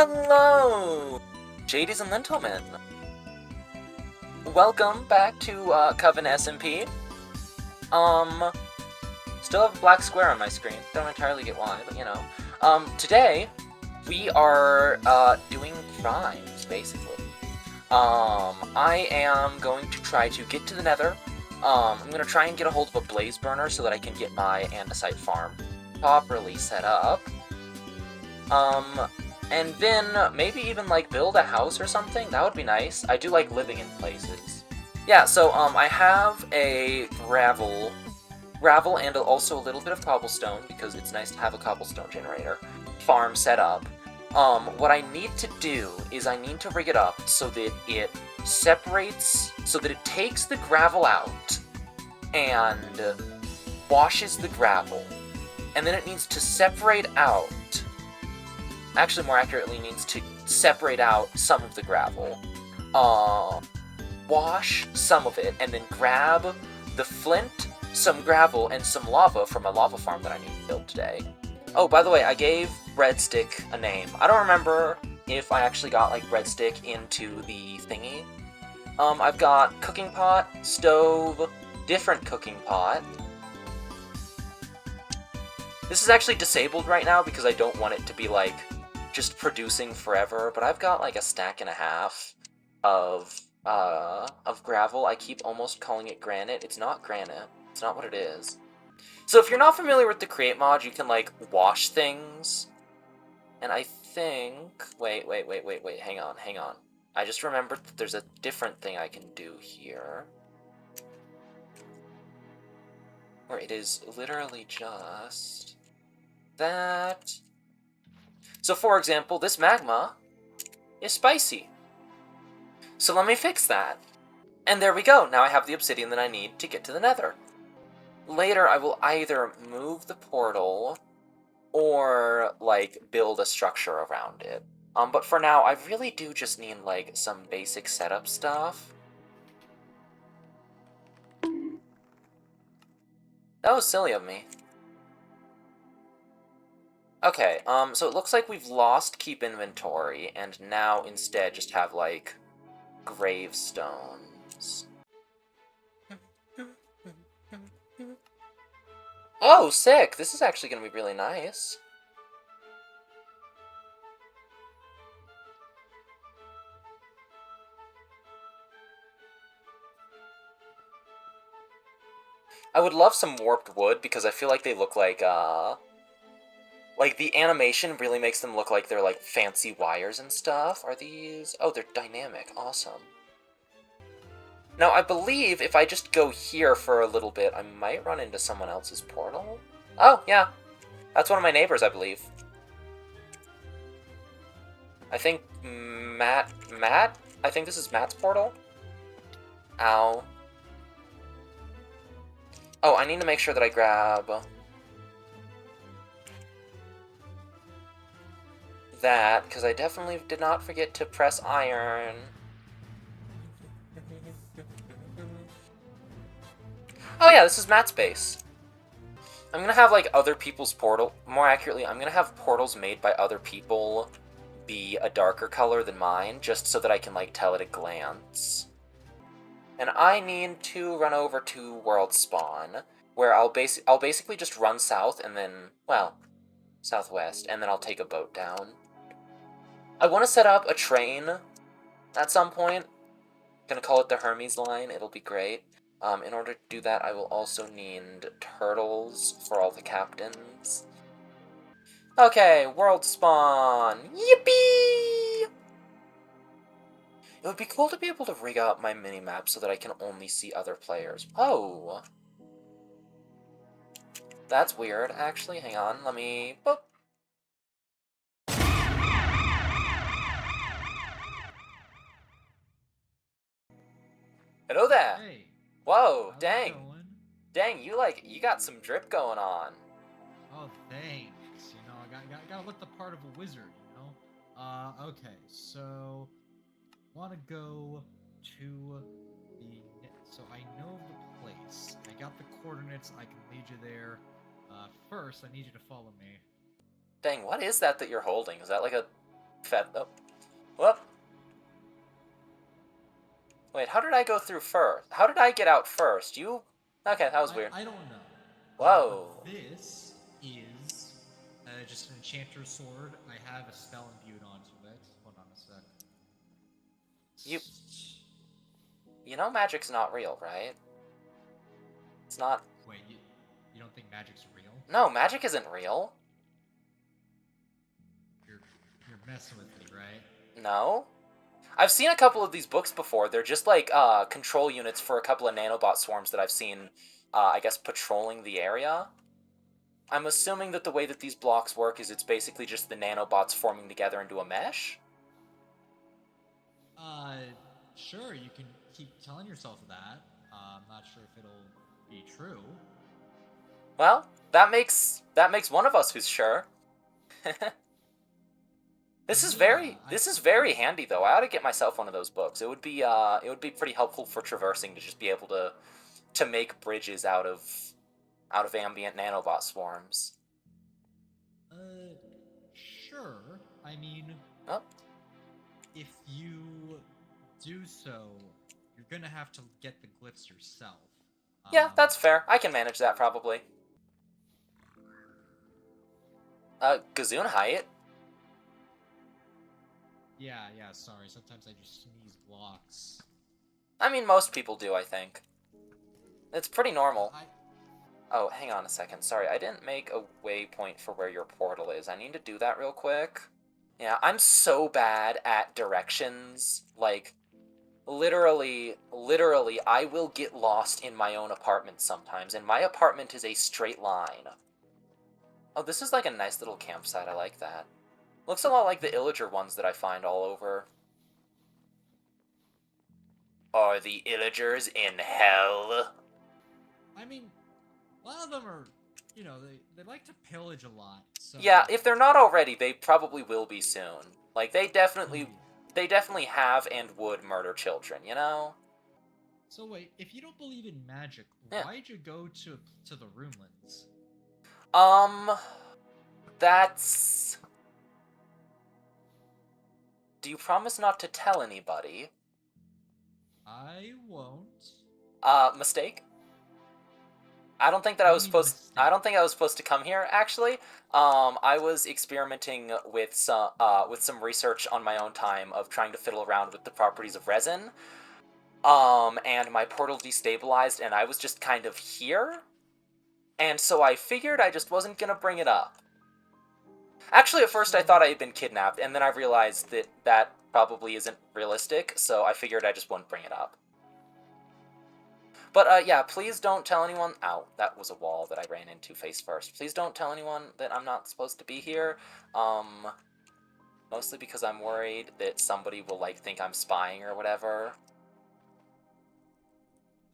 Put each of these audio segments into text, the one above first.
Hello, ladies and gentlemen. Welcome back to Coven SMP. Still have a black square on my screen. Don't entirely get why, but you know. Today we are doing crimes, basically. I am going to try to get to the Nether. I'm gonna try and get a hold of a blaze burner so that I can get my andesite farm properly set up. And then maybe even like build a house or something. That would be nice. I do like living in places. Yeah, so I have a gravel and also a little bit of cobblestone because it's nice to have a cobblestone generator farm set up. What I need to do is I need to rig it up so that it separates, so that it takes the gravel out and washes the gravel. And then it needs to separate out, actually more accurately needs to separate out some of the gravel, wash some of it, and then grab the flint, some gravel, and some lava from a lava farm that I need to build today. Oh, by the way, I gave breadstick a name. I don't remember if I actually got like breadstick into the thingy. I've got cooking pot, stove, different cooking pot. This is actually disabled right now because I don't want it to be like just producing forever, but I've got like a stack and a half of gravel. I keep almost calling it granite. It's not granite. It's not what it is. So if you're not familiar with the create mod, you can like wash things. And I think, wait, hang on. I just remembered that there's a different thing I can do here. Where it is literally just that. So for example, this magma is spicy. So let me fix that. And there we go, now I have the obsidian that I need to get to the Nether. Later I will either move the portal or like build a structure around it. But for now, I really do just need like some basic setup stuff. That was silly of me. Okay, so it looks like we've lost keep inventory, and now instead just have, like, gravestones. Oh, sick! This is actually gonna be really nice. I would love some warped wood, because I feel like they look like the animation really makes them look like they're, like, fancy wires and stuff. Are these... Oh, they're dynamic. Awesome. Now, I believe if I just go here for a little bit, I might run into someone else's portal. Oh, yeah. That's one of my neighbors, I believe. I think Matt? I think this is Matt's portal? Ow. Oh, I need to make sure that I grab that, because I definitely did not forget to press iron. Oh yeah, this is Matt's base. I'm gonna have, like, other people's portal... More accurately, I'm gonna have portals made by other people be a darker color than mine, just so that I can, like, tell at a glance. And I need to run over to World Spawn, where I'll basically just run south and then, well, southwest, and then I'll take a boat down. I want to set up a train at some point. I'm gonna call it the Hermes line. It'll be great. In order to do that, I will also need turtles for all the captains. Okay, world spawn! Yippee! It would be cool to be able to rig up my minimap so that I can only see other players. Oh! That's weird, actually. Hang on, let me... Boop. Hello there! Hey. Whoa, How's it dang! going? Dang, you got some drip going on. Oh, thanks. You know, I gotta look the part of a wizard, you know? Okay, so... Wanna go to the... So I know the place. I got the coordinates, I can lead you there. First, I need you to follow me. Dang, what is that you're holding? Is that like a Oh. Whoop. Wait, how did I go through first? How did I get out first? You... Okay, that was weird. I don't know. Whoa. But this is just an enchanter's sword. I have a spell imbued onto it. Hold on a sec. You know magic's not real, right? It's not... Wait, you don't think magic's real? No, magic isn't real. You're messing with me, right? No? I've seen a couple of these books before. They're just like control units for a couple of nanobot swarms that I've seen, I guess, patrolling the area. I'm assuming that the way that these blocks work is it's basically just the nanobots forming together into a mesh? Sure, you can keep telling yourself that. I'm not sure if it'll be true. Well, that makes one of us who's sure. This is very handy though. I ought to get myself one of those books. It would be pretty helpful for traversing to just be able to make bridges out of ambient nanobot swarms. Sure. I mean, oh. If you do so, you're gonna have to get the glyphs yourself. Yeah, that's fair. I can manage that probably. Gesundheit. Yeah, sorry. Sometimes I just sneeze blocks. I mean, most people do, I think. It's pretty normal. Oh, hang on a second. Sorry, I didn't make a waypoint for where your portal is. I need to do that real quick. Yeah, I'm so bad at directions. Like, literally, I will get lost in my own apartment sometimes, and my apartment is a straight line. Oh, this is like a nice little campsite. I like that. Looks a lot like the Illager ones that I find all over. Are the Illagers in hell? I mean, a lot of them are, they like to pillage a lot. So... Yeah, if they're not already, they probably will be soon. Like, they definitely have and would murder children, you know? So wait, if you don't believe in magic, why'd you go to the Runelands? That's... Do you promise not to tell anybody? I won't. Mistake? I don't think I was supposed to come here, actually. I was experimenting with some research on my own time of trying to fiddle around with the properties of resin. And my portal destabilized, and I was just kind of here. And so I figured I just wasn't gonna bring it up. Actually, at first I thought I had been kidnapped, and then I realized that that probably isn't realistic, so I figured I just wouldn't bring it up. But, yeah, please don't tell anyone... Ow, that was a wall that I ran into face first. Please don't tell anyone that I'm not supposed to be here. Mostly because I'm worried that somebody will, like, think I'm spying or whatever.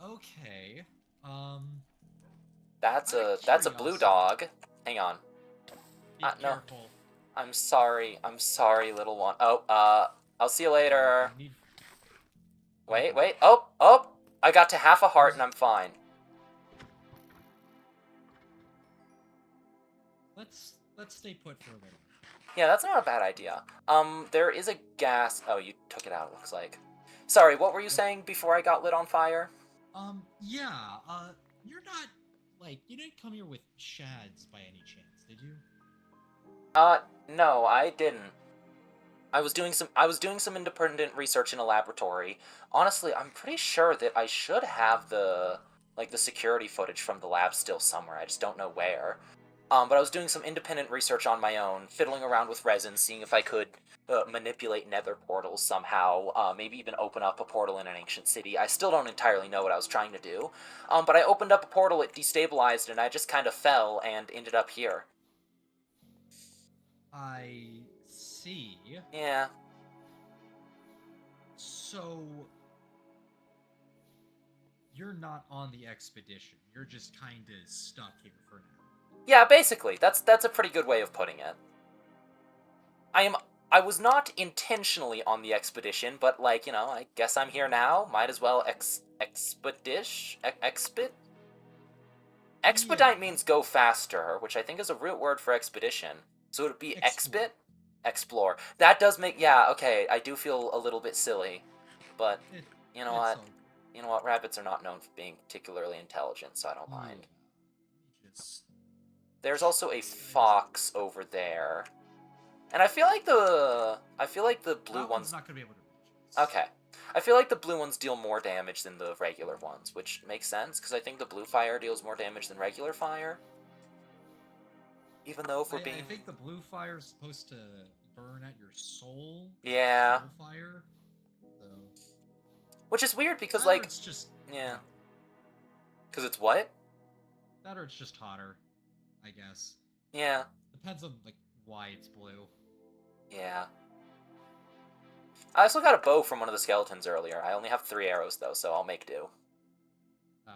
Okay, That's a blue dog. Hang on. Be careful. No. I'm sorry, little one. Oh, I'll see you later. Wait, oh! I got to half a heart and I'm fine. Let's stay put for a little. Yeah, that's not a bad idea. There is a gas... Oh, you took it out, it looks like. Sorry, what were you saying before I got lit on fire? Yeah, you're not, like, you didn't come here with Shads by any chance, did you? No, I didn't. I was doing some independent research in a laboratory. Honestly, I'm pretty sure that I should have the security footage from the lab still somewhere. I just don't know where. But I was doing some independent research on my own, fiddling around with resin, seeing if I could manipulate nether portals somehow, maybe even open up a portal in an ancient city. I still don't entirely know what I was trying to do. But I opened up a portal, it destabilized, and I just kind of fell and ended up here. I see. Yeah. So, you're not on the expedition. You're just kind of stuck here for now. Yeah, basically. That's a pretty good way of putting it. I was not intentionally on the expedition, but, like, I guess I'm here now. Might as well Expedite means go faster, which I think is a root word for expedition. So it would be expit? Explore. That does make... Yeah, okay, I do feel a little bit silly. But, you know It's what? all good. You know what? Rabbits are not known for being particularly intelligent, so I don't Yeah. mind. Just... There's also a fox over there. And I feel like the blue That ones... one's not gonna be able to reach us. Okay. I feel like the blue ones deal more damage than the regular ones, which makes sense, because I think the blue fire deals more damage than regular fire. Even though if we're being... I think the blue fire's supposed to burn at your soul. Yeah. Soul fire. So... Which is weird, because, That or like... it's just... Yeah. Because it's what? That or it's just hotter, I guess. Yeah. Depends on, like, why it's blue. Yeah. I also got a bow from one of the skeletons earlier. I only have 3 arrows, though, so I'll make do. Oh,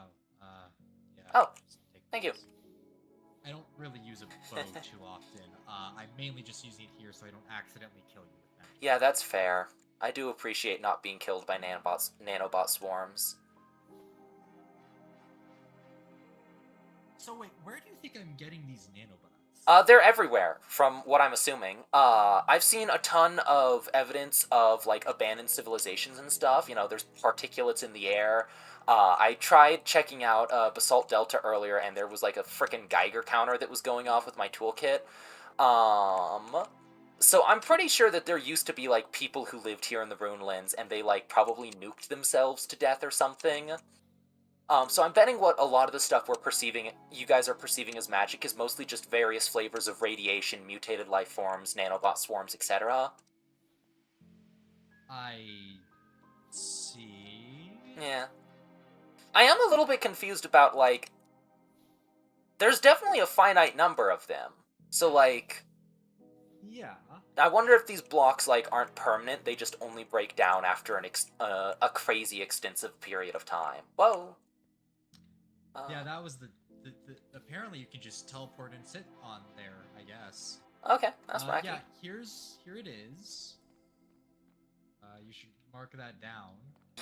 yeah. Oh, just take thank you. those. I don't really use a bow too often. I'm mainly just using it here so I don't accidentally kill you with magic. Yeah, that's fair. I do appreciate not being killed by nanobot swarms. So wait, where do you think I'm getting these nanobots? They're everywhere, from what I'm assuming. I've seen a ton of evidence of, like, abandoned civilizations and stuff. You know, there's particulates in the air. I tried checking out Basalt Delta earlier, and there was, like, a frickin' Geiger counter that was going off with my toolkit. So I'm pretty sure that there used to be, like, people who lived here in the Runelands, and they, like, probably nuked themselves to death or something. So I'm betting what a lot of the stuff you guys are perceiving as magic is mostly just various flavors of radiation, mutated life forms, nanobot swarms, etc. I see. Yeah. I am a little bit confused about, like... There's definitely a finite number of them. So, like... Yeah. I wonder if these blocks, like, aren't permanent, they just only break down after a crazy extensive period of time. Whoa! Yeah, that was the apparently you can just teleport and sit on there, I guess. Okay, that's wacky. Yeah, here it is. You should mark that down.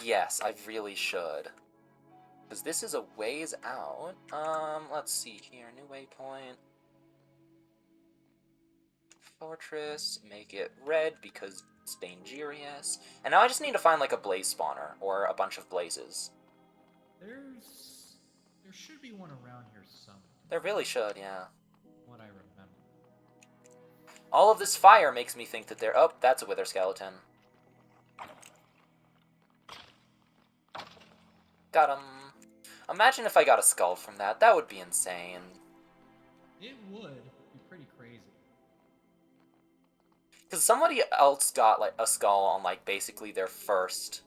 Yes, I really should. Because this is a ways out. Let's see here. New waypoint. Fortress. Make it red because it's dangerous. And now I just need to find, like, a blaze spawner. Or a bunch of blazes. There should be one around here somewhere. There really should, yeah. What I remember. All of this fire makes me think that oh, that's a wither skeleton. Got him. Imagine if I got a skull from that. That would be insane. It would be pretty crazy. Because somebody else got, like, a skull on, like, basically their first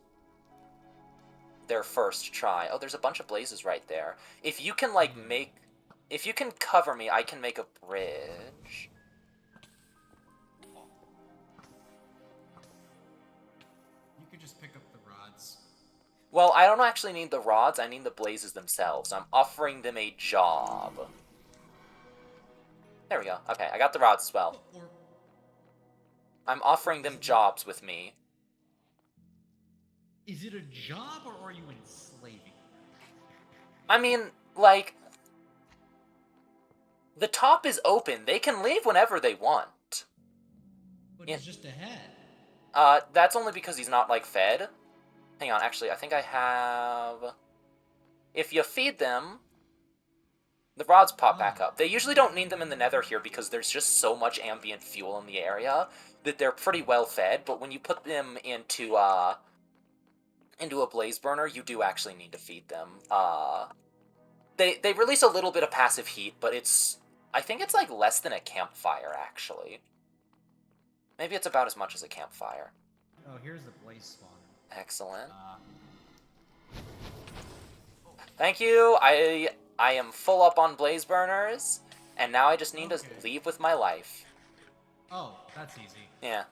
try. Oh, there's a bunch of blazes right there. If you can, like, if you can cover me, I can make a bridge. You could just pick up the rods. Well, I don't actually need the rods, I need the blazes themselves. I'm offering them a job. There we go. Okay, I got the rods as well. I'm offering them jobs with me. Is it a job, or are you enslaving? I mean, like... The top is open. They can leave whenever they want. But he's just a head. That's only because he's not, like, fed. Hang on, actually, I think I have... If you feed them, the rods pop back up. They usually don't need them in the nether here because there's just so much ambient fuel in the area that they're pretty well fed, but when you put them into a blaze burner, you do actually need to feed them. They release a little bit of passive heat, but I think it's, like, less than a campfire, actually. Maybe it's about as much as a campfire. Oh, here's the blaze spawner. Excellent. Thank you. I am full up on blaze burners, and now I just need to leave with my life. Oh, that's easy. Yeah.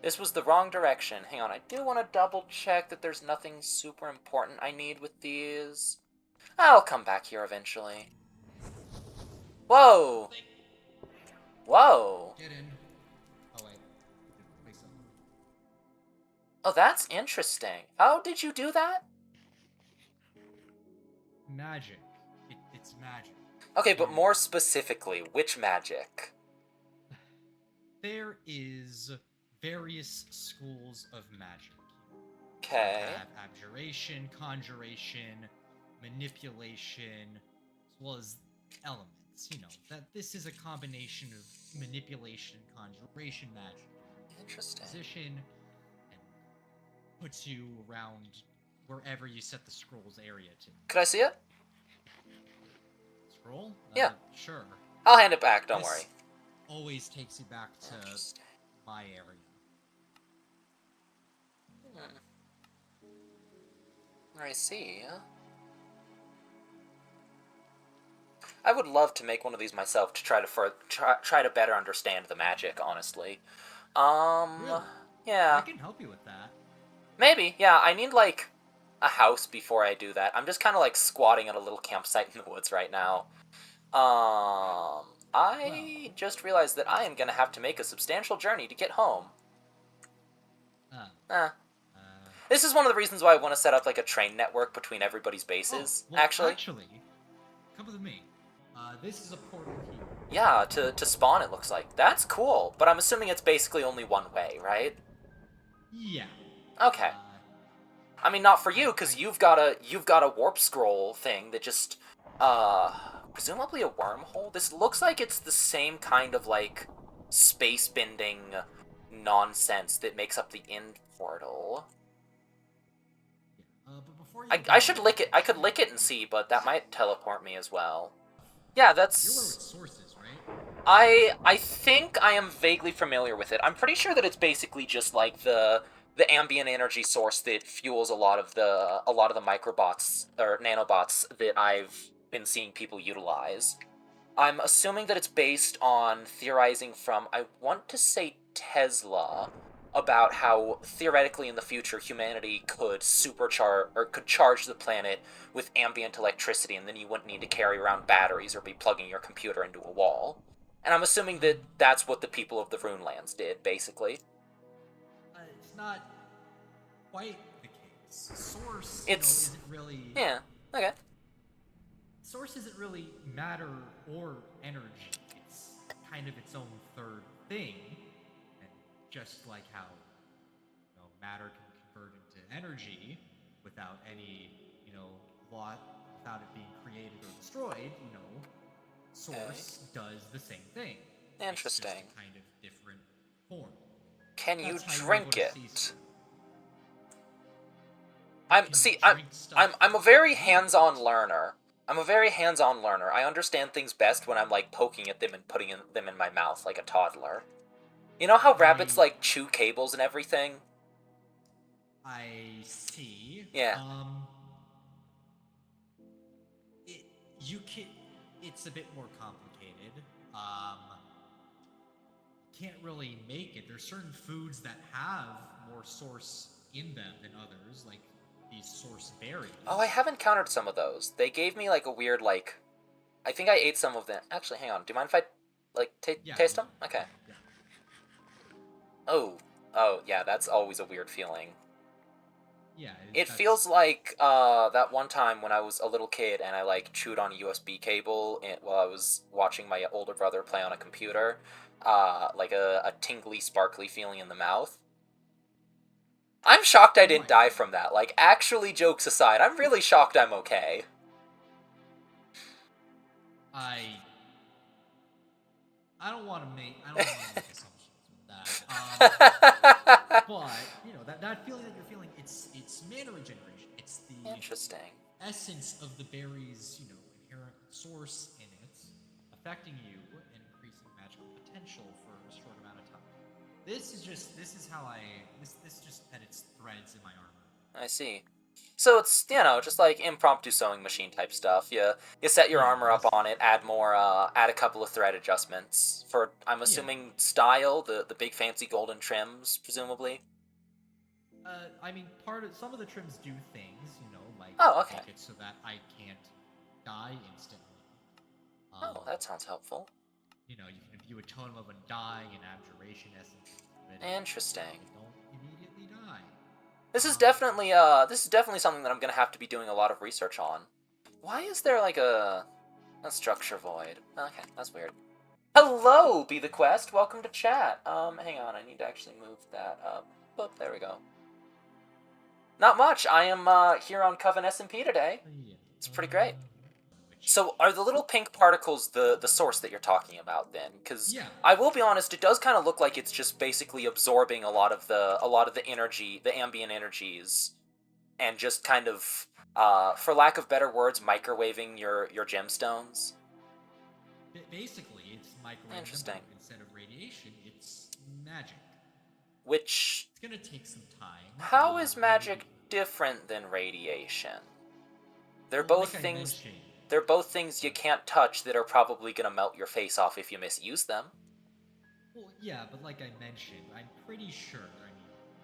This was the wrong direction. Hang on, I do want to double check that there's nothing super important I need with these. I'll come back here eventually. Whoa! Whoa! Get in. Oh, wait. Oh, that's interesting. How did you do that? Magic. It's magic. Okay, but more specifically, which magic? There is various schools of magic. Okay. You have abjuration, conjuration, manipulation, as well as elements. You know, that this is a combination of manipulation, conjuration magic. Interesting. Position and puts you around wherever you set the scroll's area to. Could I see it? Scroll? Yeah. Sure. I'll hand it back, don't worry. Always takes you back to my area. I see. I would love to make one of these myself to try to better understand the magic, honestly. Really? Yeah. I can help you with that. Maybe, yeah. I need, like, a house before I do that. I'm just kind of, like, squatting at a little campsite in the woods right now. I just realized that I am going to have to make a substantial journey to get home. This is one of the reasons why I want to set up, like, a train network between everybody's bases, actually. Come with me. This is a portal here. Yeah, to spawn, it looks like. That's cool, but I'm assuming it's basically only one way, right? Yeah. Okay. I mean, not for you, because you've got a warp scroll thing that just, presumably a wormhole? This looks like it's the same kind of, like, space-bending nonsense that makes up the end portal. But before I should lick it. I could lick it and see, but that might teleport me as well. Yeah, that's... You're aware what source is, right? I think I am vaguely familiar with it. I'm pretty sure that it's basically just, like, the ambient energy source that fuels a lot of the microbots or nanobots that I've been seeing people utilize. I'm assuming that it's based on theorizing from, I want to say, Tesla, about how theoretically in the future humanity could charge the planet with ambient electricity, and then you wouldn't need to carry around batteries or be plugging your computer into a wall. And I'm assuming that that's what the people of the Runelands did, basically. It's not quite the case. Source, isn't really... Yeah, okay. Source isn't really matter or energy. It's kind of its own third thing. And just like how, matter can convert into energy without any, without it being created or destroyed, Source does the same thing. Interesting. It's just a kind of different form. Can you drink it? I'm a very hands-on learner. I understand things best when I'm, like, poking at them and putting them in my mouth like a toddler. You know how rabbits, like, chew cables and everything? I see. Yeah. It's a bit more complicated. Can't really make it. There's certain foods that have more source in them than others, like these source berries. Oh, I have encountered some of those. They gave me, like, a weird, like... I think I ate some of them. Actually, hang on. Do you mind if I, like, taste them? Okay. Yeah. Oh, yeah, that's always a weird feeling. Yeah. It feels like, that one time when I was a little kid and I, like, chewed on a USB cable while I was watching my older brother play on a computer. Like a tingly, sparkly feeling in the mouth. I'm shocked I didn't die from that. Like, actually, jokes aside, I'm really shocked I'm okay. I don't want to make assumptions with that. But that feeling that you're feeling, it's mana regeneration. It's the interesting essence of the berry's inherent source in it, affecting you and increasing magical potential for a short amount of time. This just edits threads in my armor. I see. So it's, just like impromptu sewing machine type stuff. You set your armor up on it, add a couple of thread adjustments for, I'm assuming, style, the big fancy golden trims, presumably. Some of the trims do things, like make it so that I can't die instantly. That sounds helpful. You can imbue a totem of undying and abjuration essence. Interesting. Don't immediately die. This is definitely something that I'm gonna have to be doing a lot of research on. Why is there like a A structure void. Okay, that's weird. Hello, Be the Quest. Welcome to chat. Hang on, I need to actually move that up. Oh, there we go. Not much. I am here on Coven SMP today. It's pretty great. So, are the little pink particles the source that you're talking about then? Because Yeah. I will be honest, it does kind of look like it's just basically absorbing a lot of the energy, the ambient energies, and just kind of, for lack of better words, microwaving your gemstones. Basically, it's microwave. Interesting. Instead of radiation, it's magic. Which, it's gonna take some time. How is magic different than radiation? They're Well, both things. mentioned, They're both things you can't touch that are probably gonna melt your face off if you misuse them. Well, yeah, but like I mentioned, I'm pretty sure.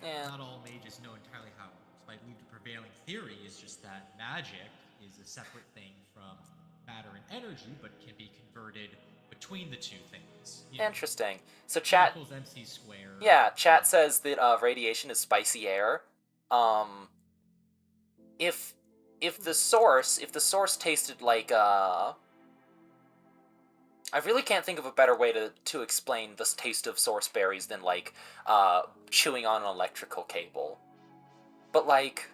I mean, not all mages know entirely how it works, but I believe the prevailing theory is just that magic is a separate thing from matter and energy, but can be converted between the two things. Interesting. So chat equals MC squared. Yeah, chat says that radiation is spicy air. If the source tasted like I really can't think of a better way to explain this taste of source berries than like chewing on an electrical cable. But like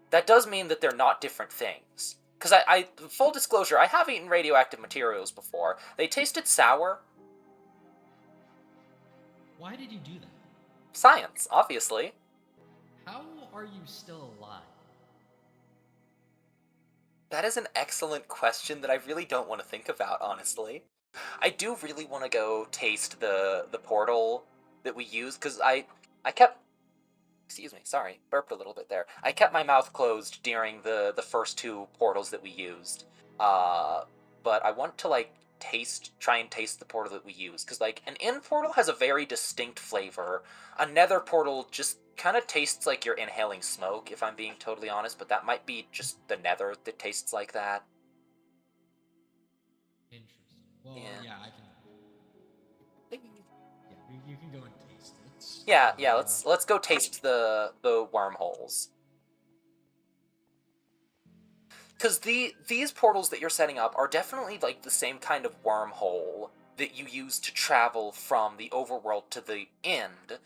that does mean that they're not different things. Because I full disclosure, I have eaten radioactive materials before. They tasted sour. Why did you do that? Science, obviously. How are you still alive? That is an excellent question that I really don't want to think about, honestly. I do really want to go taste the portal that we used, because I kept... Excuse me, sorry, burped a little bit there. I kept my mouth closed during the first two portals that we used. But I want to, like, try and taste the portal that we used, because, like, an in portal has a very distinct flavor. A nether portal just kind of tastes like you're inhaling smoke, if I'm being totally honest, but that might be just the nether that tastes like that. Interesting. Well, Yeah. I can... Yeah, you can go and taste it. Yeah, let's go taste the wormholes. Because these portals that you're setting up are definitely, like, the same kind of wormhole that you use to travel from the overworld to the end,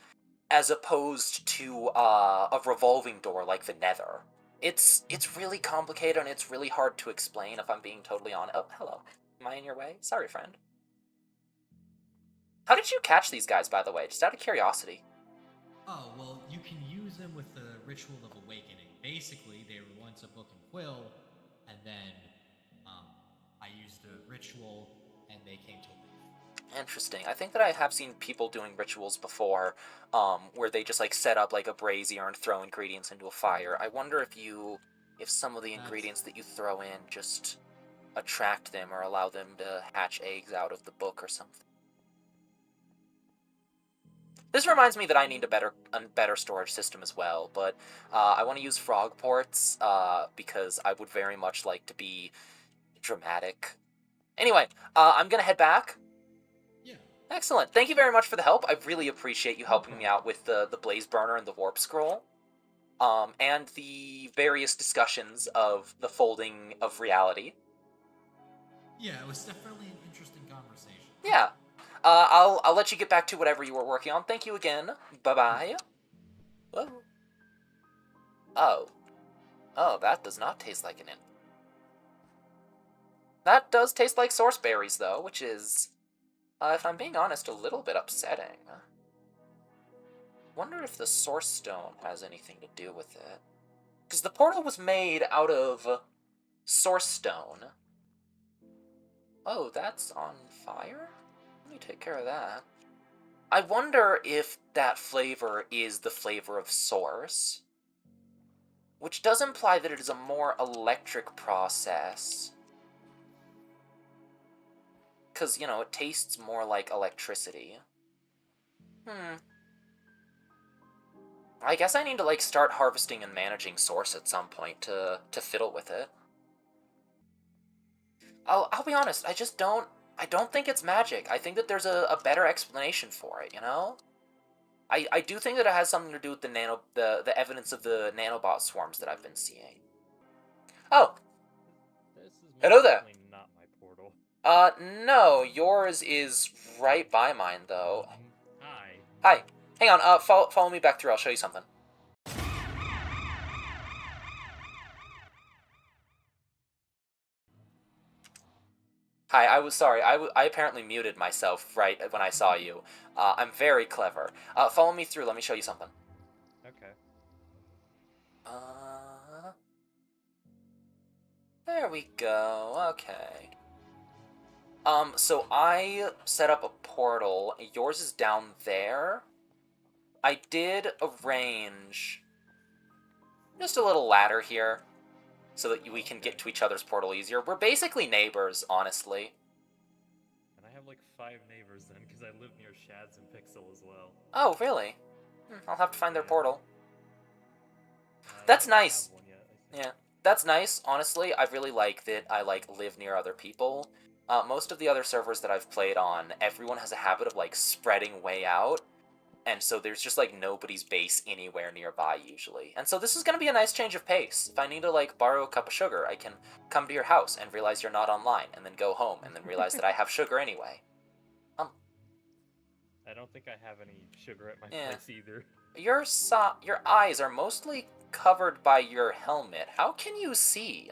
as opposed to a revolving door like the Nether. It's really complicated and it's really hard to explain, if I'm being totally honest. Oh, hello. Am I in your way? Sorry, friend. How did you catch these guys, by the way? Just out of curiosity. Oh, well, you can use them with the Ritual of Awakening. Basically, they were once a book and quill, and then I used the ritual, and they came to life. Interesting. I think that I have seen people doing rituals before, where they just, like, set up, like, a brazier and throw ingredients into a fire. I wonder if some of the ingredients that you throw in just attract them or allow them to hatch eggs out of the book or something. This reminds me that I need a better storage system as well, but I want to use frog ports because I would very much like to be dramatic. Anyway, I'm gonna head back. Yeah. Excellent. Thank you very much for the help. I really appreciate you helping me out with the blaze burner and the warp scroll, and the various discussions of the folding of reality. Yeah, it was definitely an interesting conversation. Yeah. I'll let you get back to whatever you were working on. Thank you again. Bye-bye. Whoa. Oh, that does not taste like an inn. That does taste like source berries, though, which is, if I'm being honest, a little bit upsetting. Wonder if the source stone has anything to do with it. Because the portal was made out of source stone. Oh, that's on fire? Let me take care of that. I wonder if that flavor is the flavor of source, which does imply that it is a more electric process. Because, you know, it tastes more like electricity. I guess I need to, like, start harvesting and managing source at some point to fiddle with it. I'll be honest, I don't think it's magic. I think that there's a better explanation for it, you know? I do think that it has something to do with the evidence of the nanobot swarms that I've been seeing. Oh! This is Hello there! not No, yours is right by mine, though. Hi. Hi. Hang on, follow me back through, I'll show you something. Hi, I was sorry. I apparently muted myself right when I saw you. I'm very clever. Follow me through. Let me show you something. Okay. There we go. Okay. So I set up a portal. Yours is down there. I did arrange just a little ladder here so that we can get to each other's portal easier. We're basically neighbors, honestly. And I have like 5 neighbors then, because I live near Shads and Pixel as well. Oh, really? I'll have to find their Yeah. portal. They That's don't nice. have one yet, I think. Yeah, that's nice. Honestly, I really like that I live near other people. Most of the other servers that I've played on, everyone has a habit of spreading way out, and so there's just nobody's base anywhere nearby usually. And so this is gonna be a nice change of pace. If I need to borrow a cup of sugar, I can come to your house and realize you're not online, and then go home and then realize that I have sugar anyway. I don't think I have any sugar at my Yeah. place either. Your eyes are mostly covered by your helmet. How can you see?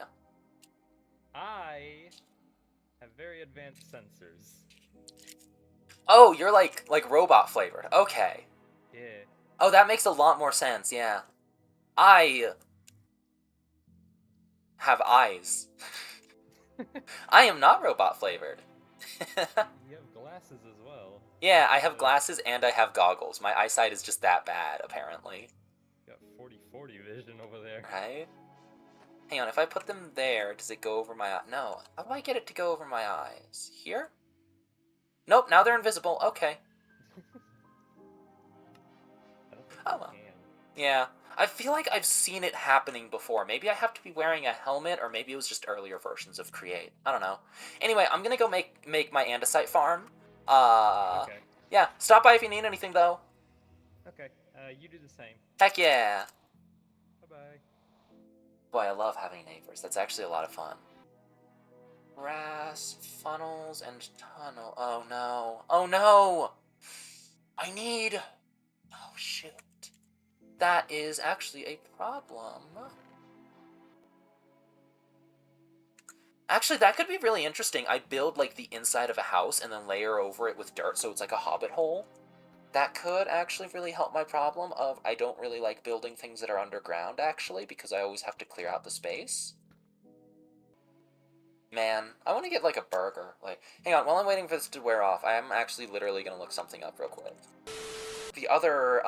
I have very advanced sensors. Oh, you're like robot flavored. Okay. Yeah. Oh, that makes a lot more sense, yeah. I have eyes. I am not robot flavored. You have glasses as well. Yeah, I have glasses and I have goggles. My eyesight is just that bad, apparently. You got 40/40 vision over there. Right? Hang on, if I put them there, does it go over my eye? No. How do I get it to go over my eyes? Here? Nope, now they're invisible. Okay. I don't think Oh, you well. can. Yeah. I feel like I've seen it happening before. Maybe I have to be wearing a helmet, or maybe it was just earlier versions of Create. I don't know. Anyway, I'm gonna go make my andesite farm. Okay. Yeah, stop by if you need anything, though. Okay. You do the same. Heck yeah. Bye-bye. Boy, I love having neighbors. That's actually a lot of fun. Brass, funnels, and tunnel. Oh, no. Oh, no! I need... Oh, shoot. That is actually a problem. Actually, that could be really interesting. I build, the inside of a house and then layer over it with dirt so it's like a hobbit hole. That could actually really help my problem of I don't really like building things that are underground, actually, because I always have to clear out the space. Man, I want to get, a burger. Hang on, while I'm waiting for this to wear off, I am actually literally going to look something up real quick. The other,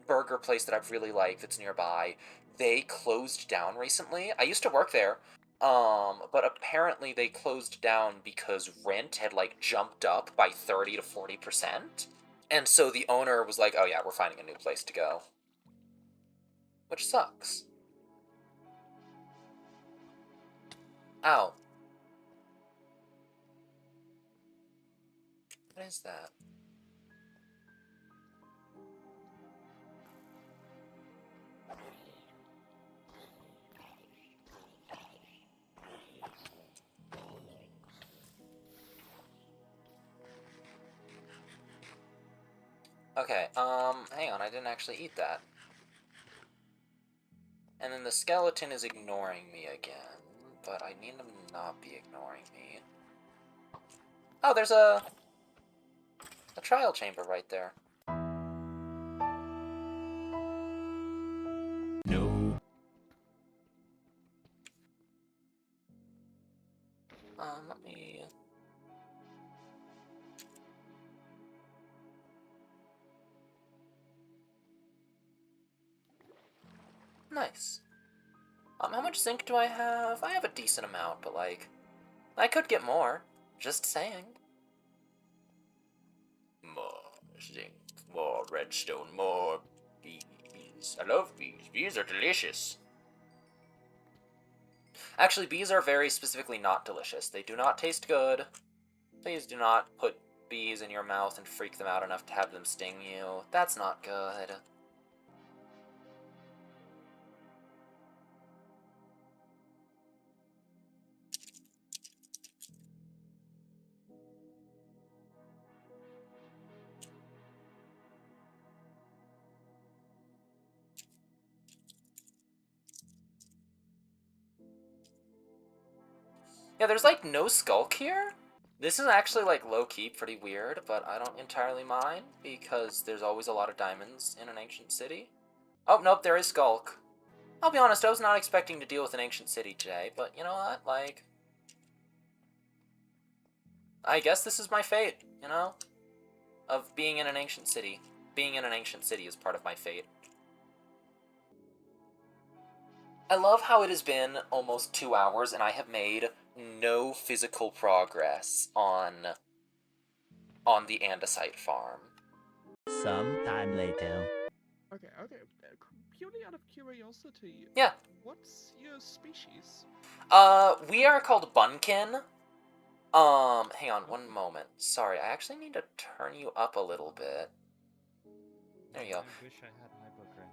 burger place that I really like that's nearby, they closed down recently. I used to work there, but apparently they closed down because rent had, jumped up by 30 to 40%. And so the owner was like, oh yeah, we're finding a new place to go. Which sucks. Ow. What is that? Okay, hang on, I didn't actually eat that. And then the skeleton is ignoring me again, but I need him to not be ignoring me. Oh, there's a trial chamber right there. No. Let me... Nice. How much zinc do I have? I have a decent amount, but, I could get more. Just saying. More zinc, more redstone, more bees. I love bees. Bees are delicious. Actually, bees are very specifically not delicious. They do not taste good. Please do not put bees in your mouth and freak them out enough to have them sting you. That's not good. Yeah, there's like no skulk here. This is actually like low-key pretty weird, but I don't entirely mind because there's always a lot of diamonds in an ancient city. Oh, nope, there is skulk. I'll be honest, I was not expecting to deal with an ancient city today, but you know what, like... I guess this is my fate, you know? Of being in an ancient city. Being in an ancient city is part of my fate. I love how it has been almost 2 hours and I have made no physical progress on the andesite farm. Some time later. Okay. Purely out of curiosity. Yeah. What's your species? We are called Bunkin. Hang on one moment. Sorry, I actually need to turn you up a little bit. There you go. I wish I had my book right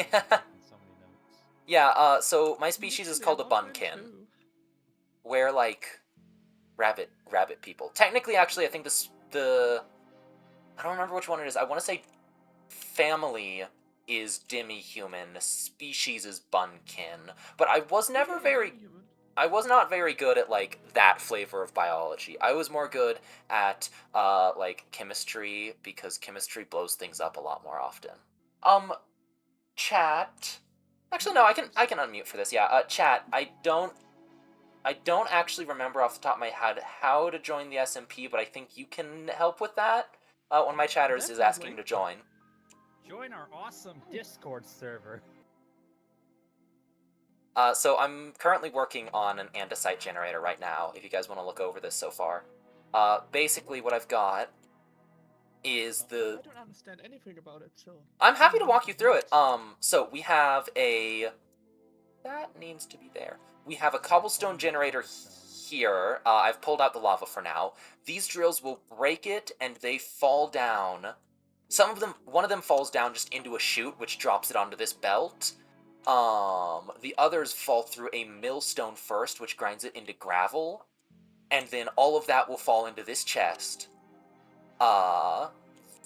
now. I'm taking so many notes. Yeah, so my species is called a Literally, I'm Bunkin. mine too. We're like rabbit people. Technically, actually, I think I don't remember which one it is. I want to say family is demi-human, species is Bunkin, but I was never Yeah, very... human. I was not very good at, like, that flavor of biology. I was more good at, like, chemistry, because chemistry blows things up a lot more often. Chat... Actually, no, I can unmute for this, yeah. Chat, I don't actually remember off the top of my head how to join the SMP, but I think you can help with that. One of my chatters is asking Definitely. to join. Join our awesome Discord server. So I'm currently working on an andesite generator right now, if you guys want to look over this so far. Basically what I've got is the... I don't understand anything about it, so... I'm happy to walk you through it. So we have a... That needs to be there. We have a cobblestone generator here. I've pulled out the lava for now. These drills will break it, and they fall down. One of them falls down just into a chute, which drops it onto this belt. The others fall through a millstone first, which grinds it into gravel, and then all of that will fall into this chest.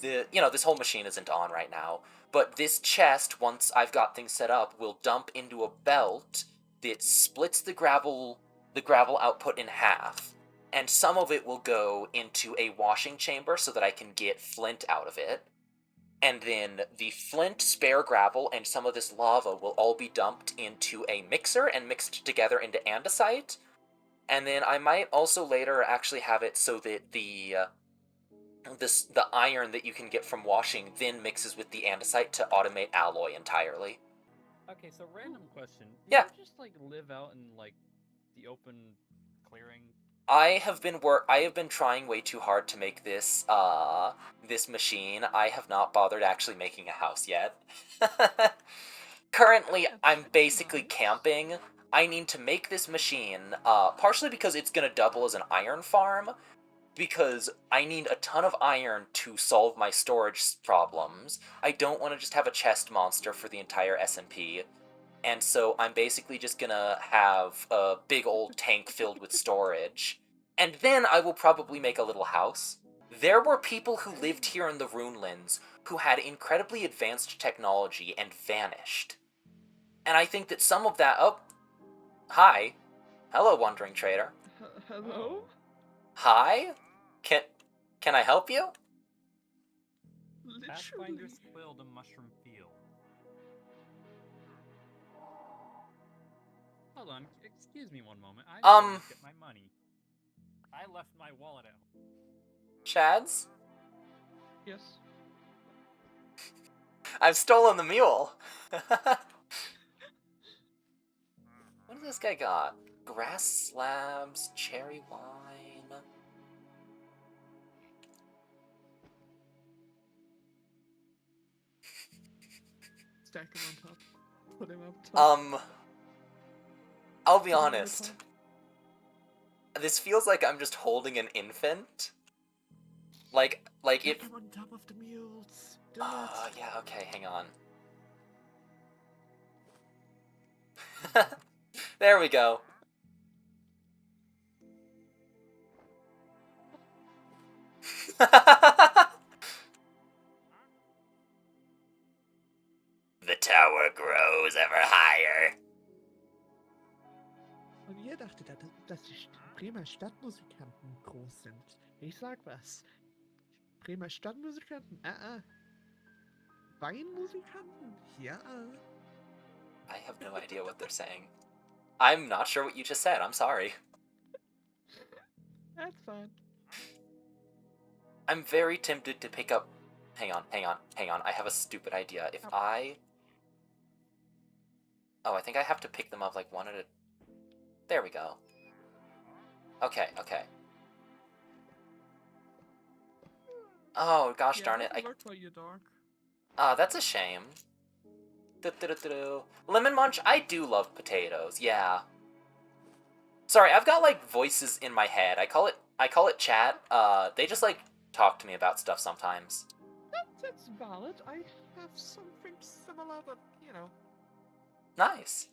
This whole machine isn't on right now, but this chest, once I've got things set up, will dump into a belt that splits the gravel output in half, and some of it will go into a washing chamber so that I can get flint out of it. And then the flint, spare gravel, and some of this lava will all be dumped into a mixer and mixed together into andesite. And then I might also later actually have it so that the iron that you can get from washing then mixes with the andesite to automate alloy entirely. Okay, so random question. Do Yeah. you just like live out in like the open clearing? I have been trying way too hard to make this machine. I have not bothered actually making a house yet. Currently, I'm basically camping. I need to make this machine, partially because it's gonna double as an iron farm, because I need a ton of iron to solve my storage problems. I don't want to just have a chest monster for the entire SMP. And so I'm basically just gonna have a big old tank filled with storage. And then I will probably make a little house. There were people who lived here in the Runelands who had incredibly advanced technology and vanished. And I think that some of that... Oh, hi. Hello, Wandering Trader. Hello? Hi? Can I help you? Pathfinder Literally. spoiled a mushroom field. Hold on, excuse me one moment. I need to get my money. I left my wallet at home. Shads? Yes. I've stolen the mule. What does this guy got? Grass slabs, cherry wine. Stack him on top. Put him up top. I'll be Put him on the honest. top. This feels like I'm just holding an infant. Like Put it... him on top of the mules. Do it. Yeah, okay, hang on. There we go. The tower grows ever higher. And yet dachte, dass die Bremer Stadtmusikanten groß sind. Ich sag was. Bremer Stadtmusikanten? Weinmusikanten? Ja. I have no idea what they're saying. I'm not sure what you just said. I'm sorry. That's fine. I'm very tempted to pick up... Hang on. I have a stupid idea. If I... Oh, I think I have to pick them up like one at a... There we go. Okay. Oh, gosh darn it. Work for you, dog. That's a shame. Lemon Munch, I do love potatoes, yeah. Sorry, I've got, like, voices in my head. I call it chat. They just, like, talk to me about stuff sometimes. That's valid. I have something similar, but, you know. Nice.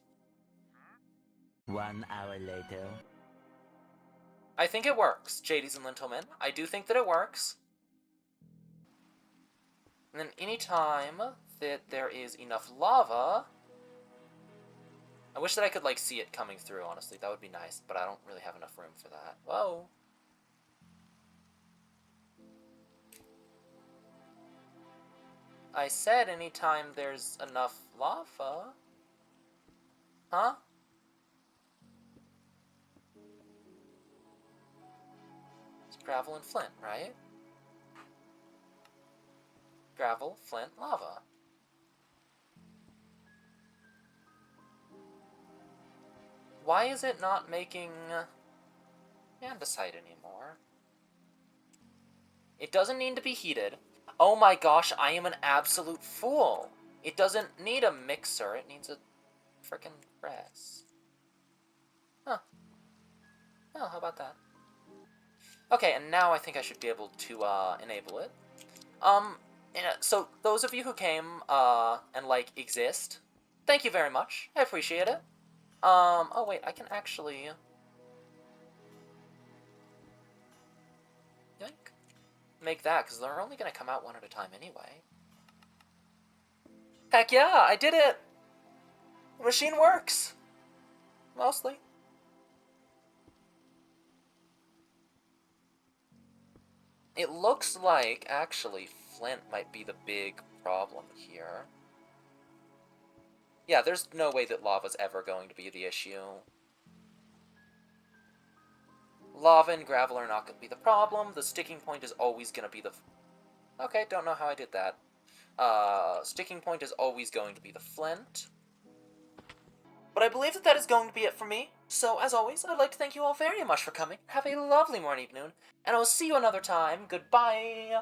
1 hour later. I think it works, JDs and Lentilmen. I do think that it works. And then anytime that there is enough lava... I wish that I could, like, see it coming through, honestly. That would be nice, but I don't really have enough room for that. Whoa. I said anytime there's enough lava. Huh? It's gravel and flint, right? Gravel, flint, lava. Why is it not making andesite anymore? It doesn't need to be heated. Oh my gosh, I am an absolute fool. It doesn't need a mixer, it needs a frickin' press. Huh. Oh, how about that? Okay, and now I think I should be able to enable it. So those of you who came and like exist, thank you very much. I appreciate it. Oh wait, I can actually make that, because they're only going to come out one at a time anyway. Heck yeah, I did it! The machine works! Mostly. It looks like, actually, flint might be the big problem here. Yeah, there's no way that lava's ever going to be the issue. Lava and gravel are not going to be the problem. The sticking point is always going to be the... Okay, don't know how I did that. Sticking point is always going to be the flint. But I believe that is going to be it for me. So, as always, I'd like to thank you all very much for coming. Have a lovely morning, evening, and I will see you another time. Goodbye!